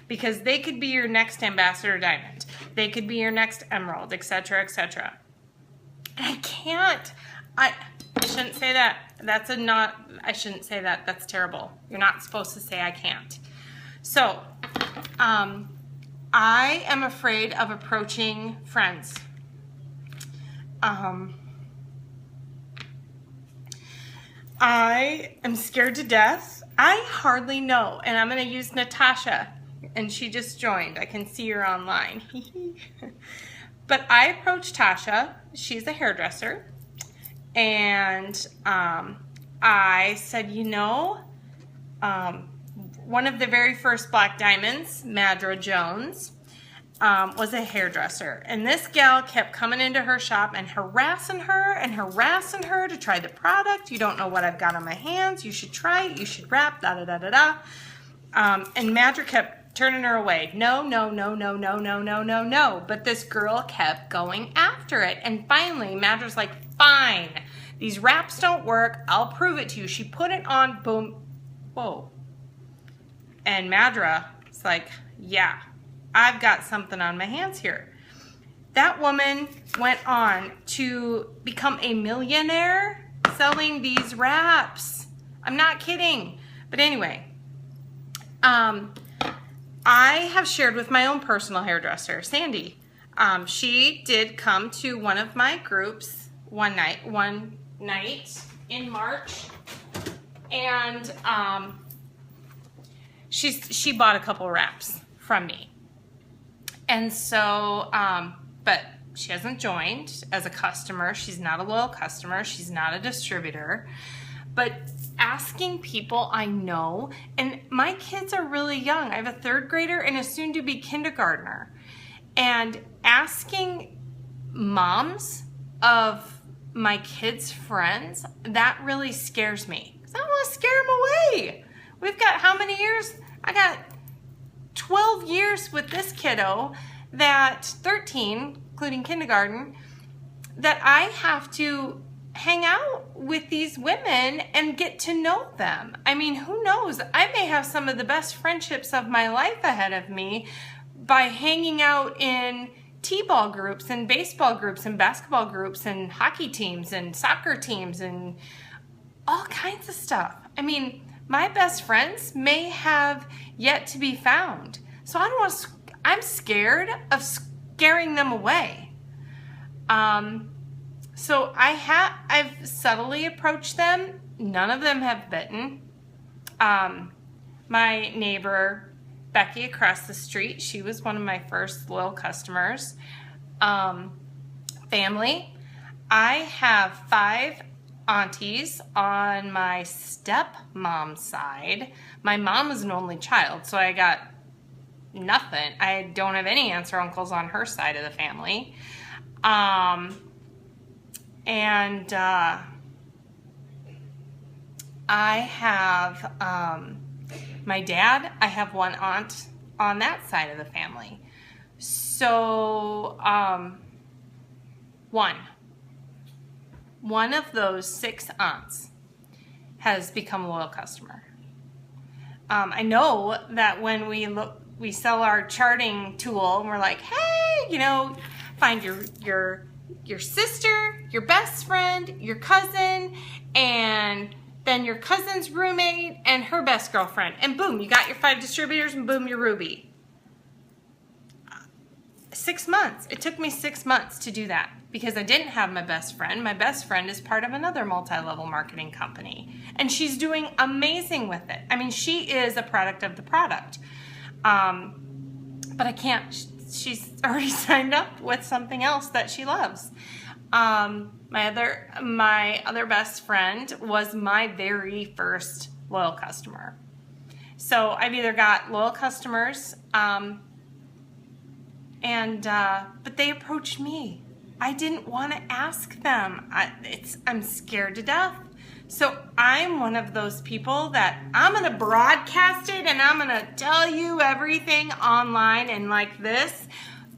because they could be your next ambassador diamond. They could be your next emerald, etc., etc. And I can't. I shouldn't say that. I shouldn't say that. That's terrible. You're not supposed to say I can't. So, I am afraid of approaching friends. I am scared to death. I hardly know, and I'm going to use Natasha, and she just joined. I can see her online. But I approached Tasha. She's a hairdresser, and I said, you know, one of the very first Black Diamonds, Madra Jones, was a hairdresser, and this gal kept coming into her shop and harassing her to try the product. You don't know what I've got on my hands. You should try it. You should wrap, da da da da da. And Madra kept turning her away. No, no, no, no, no, no, no, no, no. But this girl kept going after it, and finally Madra's like, fine, these wraps don't work. I'll prove it to you. She put it on, boom, whoa. And Madra is like, yeah, I've got something on my hands here. That woman went on to become a millionaire selling these wraps. I'm not kidding. But anyway, I have shared with my own personal hairdresser, Sandy. She did come to one of my groups one night in March, and she bought a couple wraps from me. And so, but she hasn't joined as a customer. She's not a loyal customer. She's not a distributor. But asking people I know, and my kids are really young. I have a 3rd grader and a soon-to-be kindergartner. And asking moms of my kids' friends, that really scares me. Because I don't want to scare them away. We've got how many years? I got 12 years with this kiddo, that 13, including kindergarten, that I have to hang out with these women and get to know them. I mean, who knows? I may have some of the best friendships of my life ahead of me by hanging out in t-ball groups and baseball groups and basketball groups and hockey teams and soccer teams and all kinds of stuff. I mean, my best friends may have yet to be found. So I don't want to, I'm scared of scaring them away. So I've subtly approached them. None of them have bitten. My neighbor, Becky, across the street, she was one of my first loyal customers. Family, I have 5 aunties on my stepmom's side. My mom was an only child, so I got nothing. I don't have any aunts or uncles on her side of the family. I have my dad. I have one aunt on that side of the family. So one of those 6 aunts has become a loyal customer. I know that when we sell our charting tool, and we're like, hey, you know, find your sister, your best friend, your cousin, and then your cousin's roommate and her best girlfriend, and boom, you got your 5 distributors, and boom, your Ruby. 6 months. It took me 6 months to do that because I didn't have my best friend. My best friend is part of another multi-level marketing company, and she's doing amazing with it. I mean, she is a product of the product. But I can't, she's already signed up with something else that she loves. My other best friend was my very first loyal customer. So I've either got loyal customers, but they approached me. I didn't want to ask them. I'm scared to death. So I'm one of those people that I'm going to broadcast it and I'm going to tell you everything online and like this,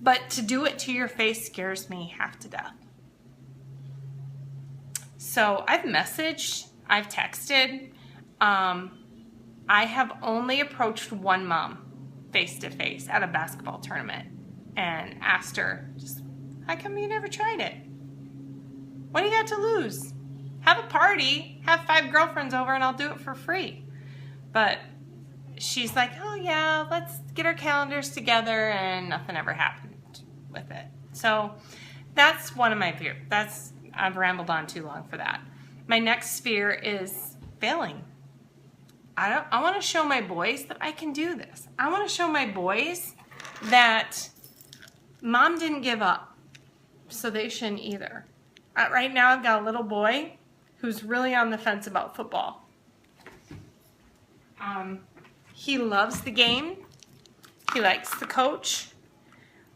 but to do it to your face scares me half to death. So I've messaged, I've texted. I have only approached one mom. face-to-face at a basketball tournament and asked her, just, how come you never tried it? What do you got to lose? Have a party, have 5 girlfriends over, and I'll do it for free. But she's like, oh yeah, let's get our calendars together, and nothing ever happened with it. So that's one of my fears. I've rambled on too long for that. My next fear is failing. I want to show my boys that I can do this. I want to show my boys that mom didn't give up, so they shouldn't either. Right now I've got a little boy who's really on the fence about football. He loves the game. He likes the coach.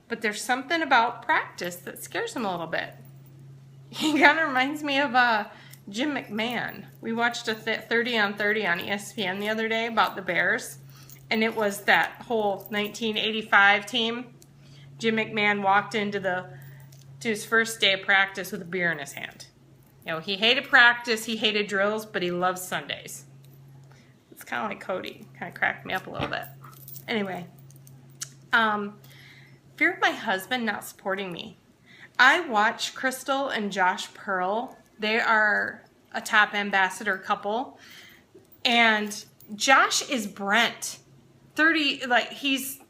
But there's something about practice that scares him a little bit. He kind of reminds me of Jim McMahon. We watched a 30 on 30 on ESPN the other day about the Bears. And it was that whole 1985 team. Jim McMahon walked into his first day of practice with a beer in his hand. You know, he hated practice, he hated drills, but he loves Sundays. It's kind of like Cody. Kind of cracked me up a little bit. Anyway, fear of my husband not supporting me. I watch Crystal and Josh Pearl. They are a top ambassador couple. And Josh is Brent. 30, like he's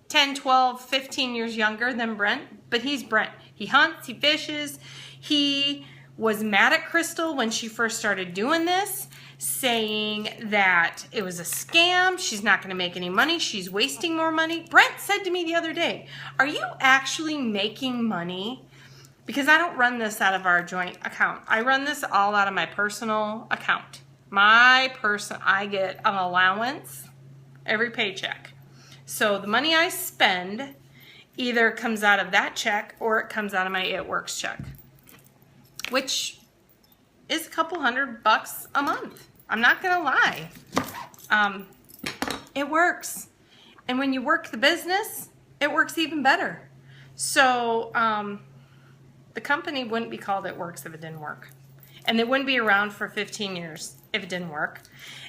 10, 12, 15 years younger than Brent, but he's Brent. He hunts, he fishes. He was mad at Crystal when she first started doing this, saying that it was a scam, she's not going to make any money, she's wasting more money. Brent said to me the other day, are you actually making money? Because I don't run this out of our joint account. I run this all out of my personal account. I get an allowance every paycheck. So the money I spend either comes out of that check or it comes out of my It Works check, which is a couple $100 a month. I'm not gonna lie. It works. And when you work the business, it works even better. So the company wouldn't be called It Works if it didn't work. And they wouldn't be around for 15 years if it didn't work.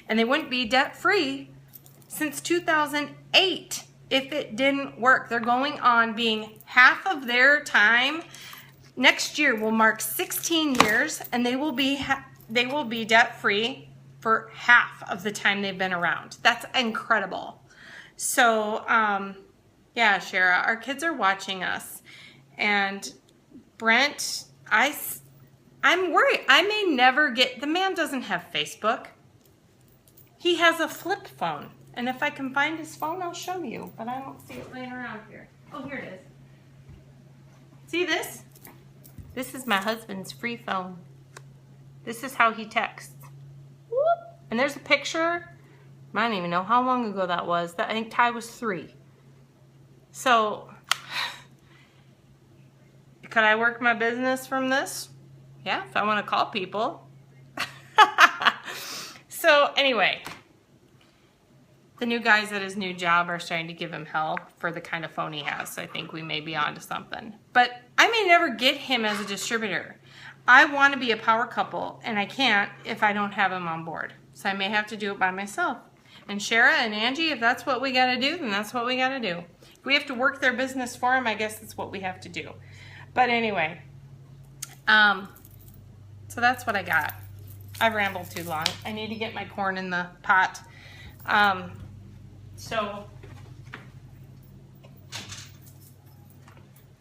And they wouldn't be debt-free since 2008 if it didn't work. They're going on being half of their time. Next year will mark 16 years, and they will be debt-free for half of the time they've been around. That's incredible. So, yeah, Shara, our kids are watching us. And Brent, I'm worried. I may never get, the man doesn't have Facebook. He has a flip phone. And if I can find his phone, I'll show you. But I don't see it laying around here. Oh, here it is. See this? This is my husband's free phone. This is how he texts. Whoop. And there's a picture. I don't even know how long ago that was. I think Ty was 3. So, could I work my business from this? Yeah, if I want to call people. So, anyway. The new guys at his new job are starting to give him hell for the kind of phone he has. So I think we may be onto something. But I may never get him as a distributor. I want to be a power couple, and I can't if I don't have him on board. So I may have to do it by myself. And Shara and Angie, if that's what we got to do, then that's what we got to do. If we have to work their business for him, I guess that's what we have to do. But anyway, so that's what I got. I've rambled too long. I need to get my corn in the pot. So,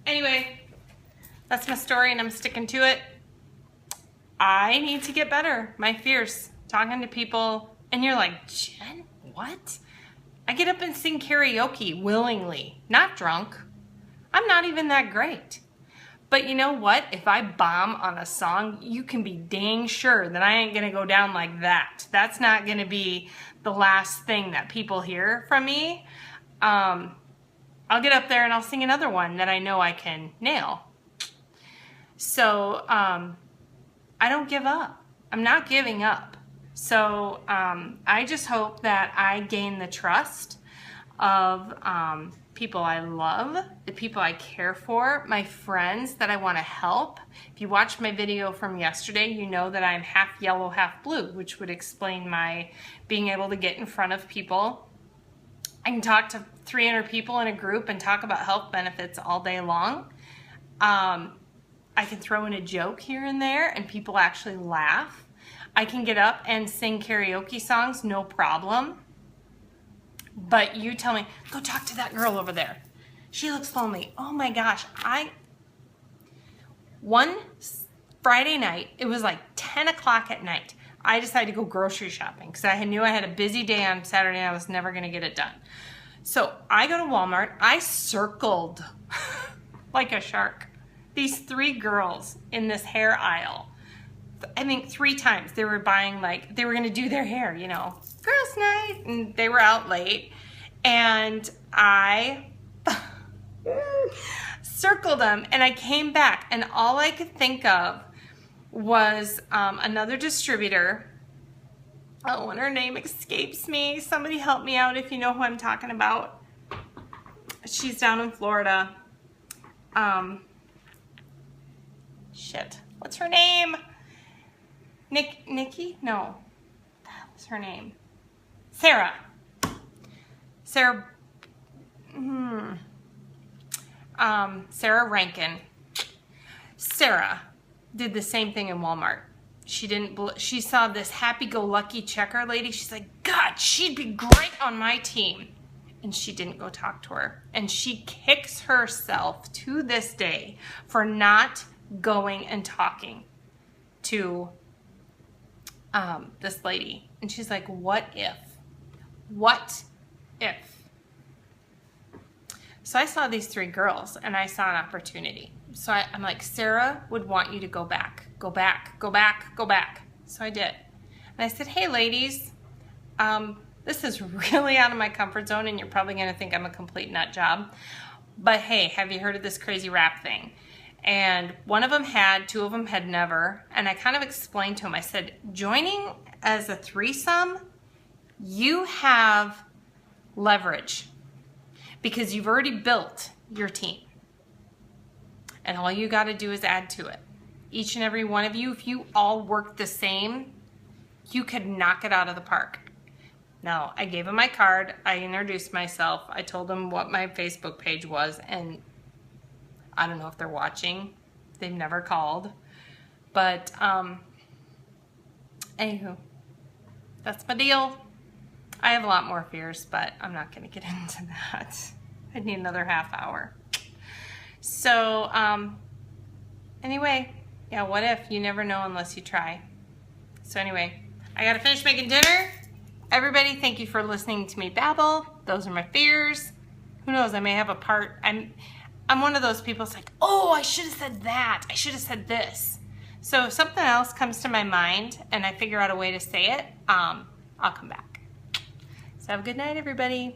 anyway, that's my story and I'm sticking to it. I need to get better. My fears, talking to people, and you're like, Jen, what? I get up and sing karaoke willingly, not drunk. I'm not even that great. But you know what? If I bomb on a song, you can be dang sure that I ain't gonna go down like that. That's not gonna be the last thing that people hear from me. I'll get up there and I'll sing another one that I know I can nail. So I don't give up. I'm not giving up. So I just hope that I gain the trust of people I love, the people I care for, my friends that I want to help. If you watched my video from yesterday, you know that I'm half yellow, half blue, which would explain my being able to get in front of people. I can talk 300 people in a group and talk about health benefits all day long. I can throw in a joke here and there and people actually laugh. I can get up and sing karaoke songs, no problem. But you tell me, go talk to that girl over there. She looks lonely. Oh my gosh. One Friday night, it was like 10 o'clock at night, I decided to go grocery shopping because I knew I had a busy day on Saturday and I was never going to get it done. So I go to Walmart. I circled like a shark these 3 girls in this hair aisle. I think 3 times they were buying, like, they were going to do their hair, you know, girls' night, and they were out late. And I circled them, and I came back, and all I could think of was another distributor. Oh, and her name escapes me. Somebody help me out if you know who I'm talking about. She's down in Florida. Shit. What's her name? Nikki? No. What the hell is her name? Sarah. Sarah Rankin. Sarah did the same thing in Walmart. She saw this happy-go-lucky checker lady. She's like, God, she'd be great on my team. And she didn't go talk to her. And she kicks herself to this day for not going and talking to this lady. And she's like, what if? What if? So I saw these 3 girls and I saw an opportunity. So I'm like, Sarah would want you to go back, go back, go back, go back. So I did. And I said, hey ladies, this is really out of my comfort zone and you're probably gonna think I'm a complete nut job. But hey, have you heard of this crazy rap thing? And one of them had, 2 of them had never. And I kind of explained to them, I said, joining as a threesome, you have leverage because you've already built your team. And all you got to do is add to it. Each and every one of you, if you all work the same, you could knock it out of the park. Now, I gave them my card. I introduced myself. I told them what my Facebook page was, and I don't know if they're watching. They've never called. But, anywho, that's my deal. I have a lot more fears, but I'm not going to get into that. I need another half hour. So, anyway, yeah, what if? You never know unless you try. So anyway, I got to finish making dinner. Everybody, thank you for listening to me babble. Those are my fears. Who knows, I may have a part. I'm one of those people that's like, oh, I should have said that. I should have said this. So if something else comes to my mind and I figure out a way to say it, I'll come back. So have a good night, everybody.